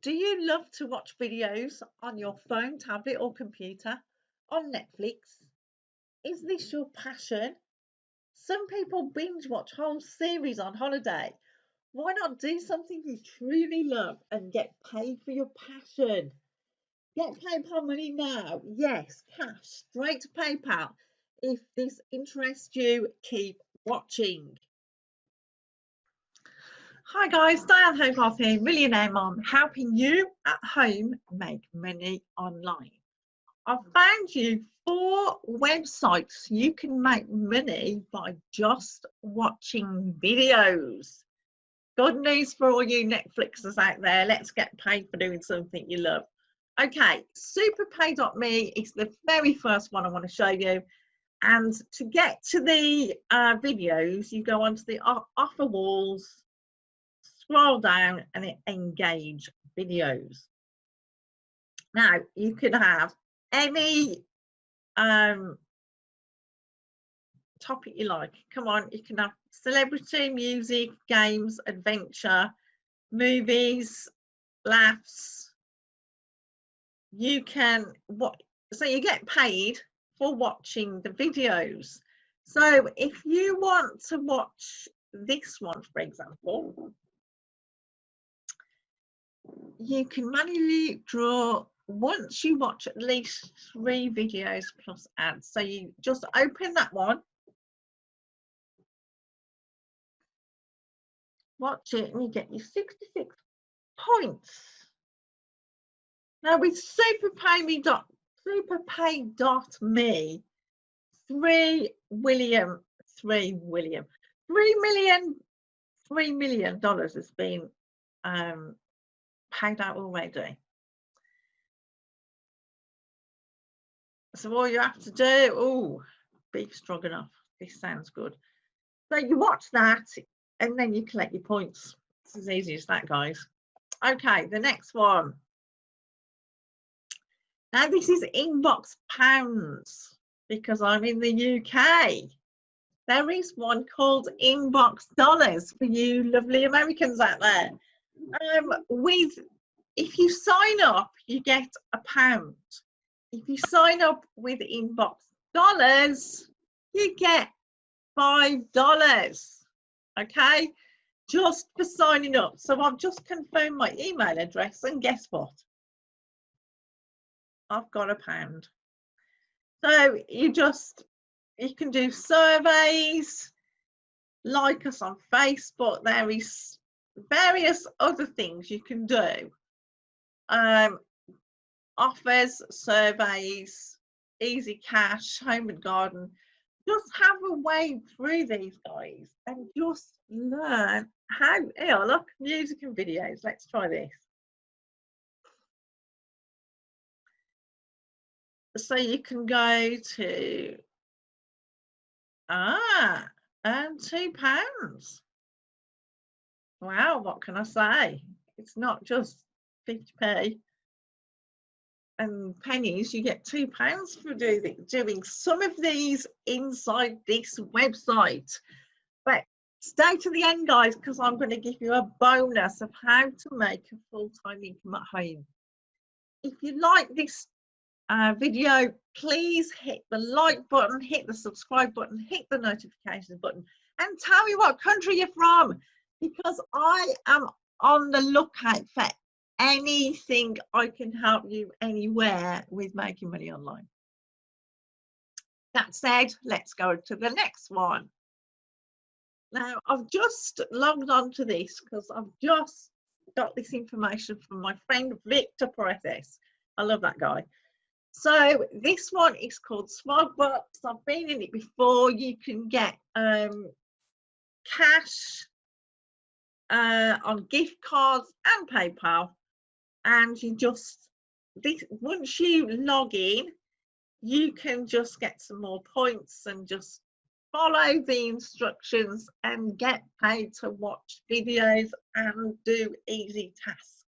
Do you love to watch videos on your phone, tablet, or computer on Netflix? Is this your passion? Some people binge watch whole series on holiday. Why not do something you truly love and get paid for your passion? Get PayPal money now. Yes, cash straight to PayPal. If this interests you, keep watching. Hi guys, Diane Hogarth here, Millionaire Mom, helping you at home make money online. I've found you 4 websites you can make money by just watching videos. Good news for all you Netflixers out there. Let's get paid for doing something you love. Okay, superpay.me is the very first one I want to show you. And to get to the videos, you go onto the offer walls, scroll down and engage videos. Now you could have any topic you like. Come on, you can have celebrity, music, games, adventure, movies, laughs. You can so you get paid for watching the videos. So if you want to watch this one, for example, you can manually draw once you watch at least 3 videos plus ads. So you just open that one, watch it, and you get your 66 points. Now with superpay.me, 3 million dollars has been paid out already. So all you have to do, beef stroganoff, this sounds good. So you watch that and then you collect your points. It's as easy as that, guys. Okay, the next one. Now this is inbox pounds because I'm in the UK. There is one called inbox dollars for you lovely Americans out there. If you sign up, you get £1. If you sign up with inbox dollars, you get $5. Okay, just for signing up. So I've just confirmed my email address, and guess what? I've got £1. So you can do surveys, like us on Facebook. There is various other things you can do. Offers, surveys, easy cash, home and garden. Just have a wade through these guys and just learn how. Here, look, music and videos. Let's try this. So you can go to earn £2. Wow, what can I say? It's not just 50p and pennies. You get £2 for doing some of these inside this website. But stay to the end, guys, because I'm going to give you a bonus of how to make a full-time income at home. If you like this video, please hit the like button, hit the subscribe button, hit the notifications button, and tell me what country you're from, because I am on the lookout for anything I can help you anywhere with making money online. That said, let's go to the next one. Now, I've just logged on to this because I've just got this information from my friend Victor Paredes. I love that guy. So this one is called Swagbucks. I've been in it before. You can get cash on gift cards and PayPal, and once you log in, you can just get some more points and just follow the instructions and get paid to watch videos and do easy tasks.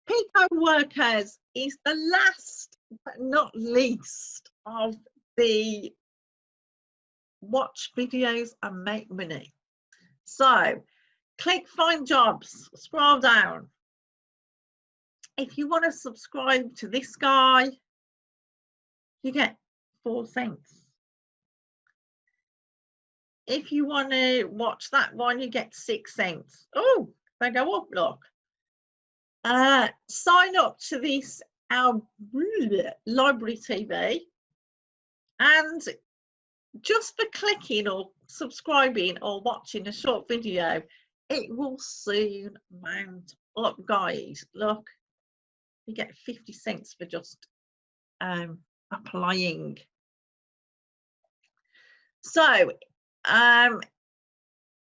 Pico Workers is the last but not least of the watch videos and make money. So click find jobs, scroll down, If you want to subscribe to this guy, you get 4 cents. If you want to watch that one, you get 6 cents. Oh, they go up, look. Sign up to this, our library TV, and just for clicking or subscribing or watching a short video, it will soon mount up, guys. Look, you get 50 cents for just applying. So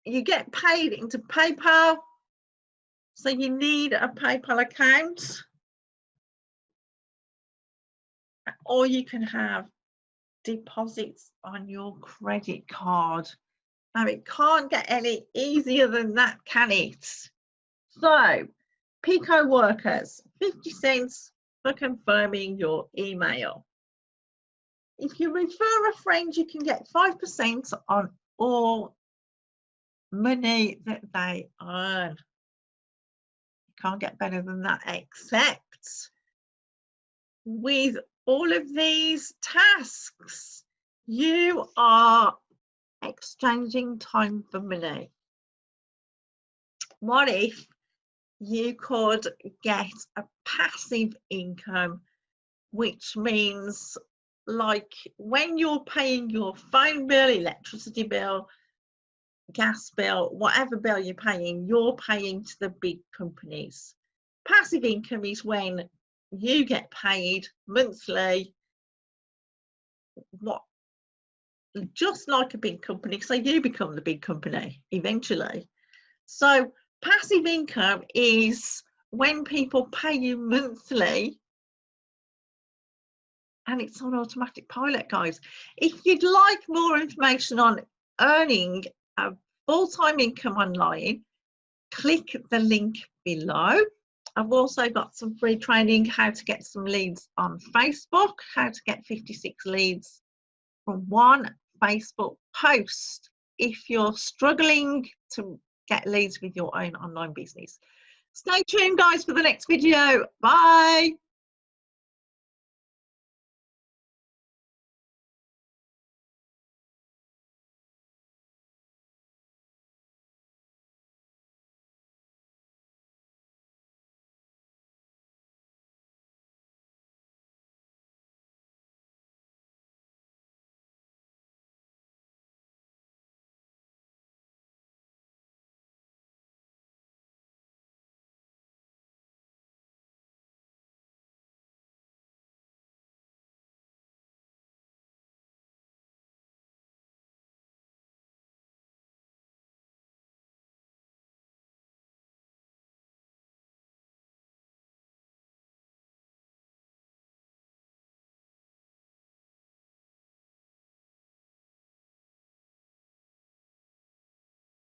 you get paid into PayPal, so you need a PayPal account, or you can have deposits on your credit card. Now, it can't get any easier than that, can it? So, Pico workers, 50 cents for confirming your email. If you refer a friend, you can get 5% on all money that they earn. You can't get better than that, except with all of these tasks, you are exchanging time for money. What if you could get a passive income, which means, like, when you're paying your phone bill, electricity bill, gas bill, whatever bill you're paying to the big companies. Passive income is when you get paid monthly, just like a big company, so you become the big company eventually. So passive income is when people pay you monthly, and it's on automatic pilot, guys. If you'd like more information on earning a full-time income online, click the link below. I've also got some free training, how to get some leads on Facebook, how to get 56 leads from one Facebook post if you're struggling to get leads with your own online business. Stay tuned, guys, for the next video. Bye.